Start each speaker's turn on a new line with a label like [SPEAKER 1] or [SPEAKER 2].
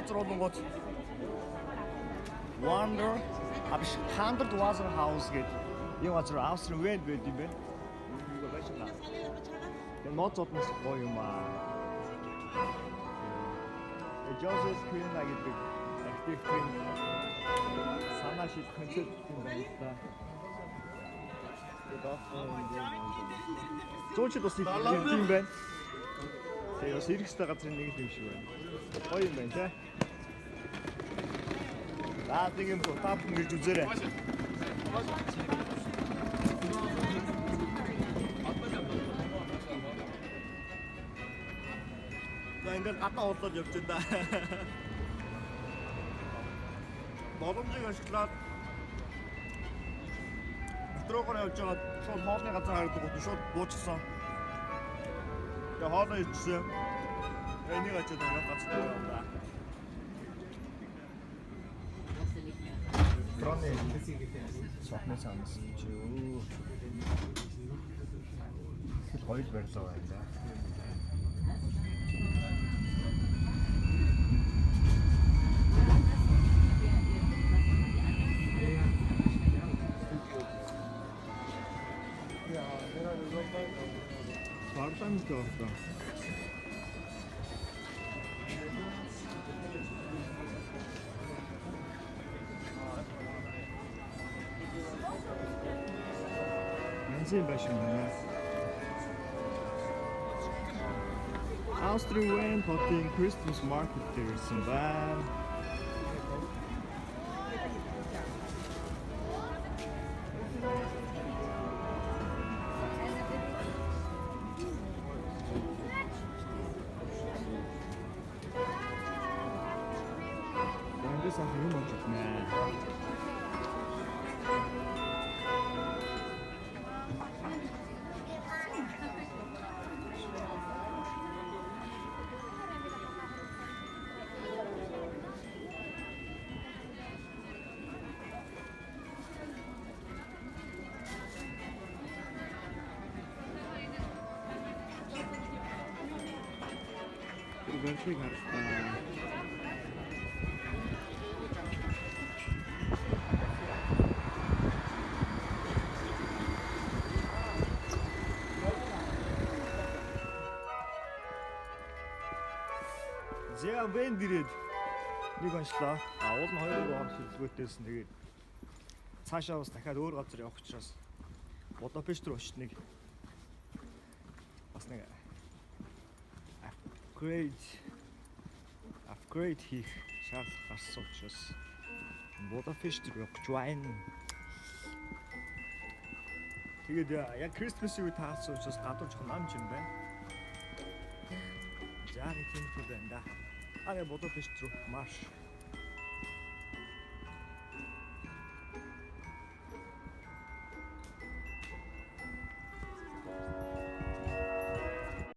[SPEAKER 1] газар болонгууд Wonder биш 100 Wasser House гэдэг юм газар Австрийн Вен байд юм байна. Юу байж байгаа. Тэгээ ноцодноос гоё юм аа. Joseph Queen гэдэг архитектийн санаа шийдэх концепт юм байна л да. Зоочд бас юм байна. Тэгээ бас эргэстэй газрын нэг юм шиг байна. Гоё юм байна те. Наад нэг юм тав ингэж үзээрэй. Ингээд гадаа урлаад явж байна. Боломжийг ашиглаад метрогоор явж байгаа шууд хоолны газар харагддаг гот шууд буучсан. Тэгээ хоолоо ичсэн. Энийг очоод явах газар байна да. Троны сохны санаас чи юу. Их гоё барилга байна да. Парламент орто. Янзын байшин байна. Austrian Potting Christmas Market гэсэн байна. Эндээс ах юм болж байна. Вершиг харагдана. Зэа бэндирээд нэг онцлоо. Уул нь 2 он хэлбэгтэйсэн. Тэгээд цаашаа бас дахиад өөр газар явах учраас Будапешт руу очсныг бас нэг upgrade хийх шаардлага гарсан учраас Будапешт руу явж байна. Тэгээд яг Christmas-ийг таалсан учраас гадуур жоохон намж юм байна. За нэг юм байна да. Будапешт руу марш.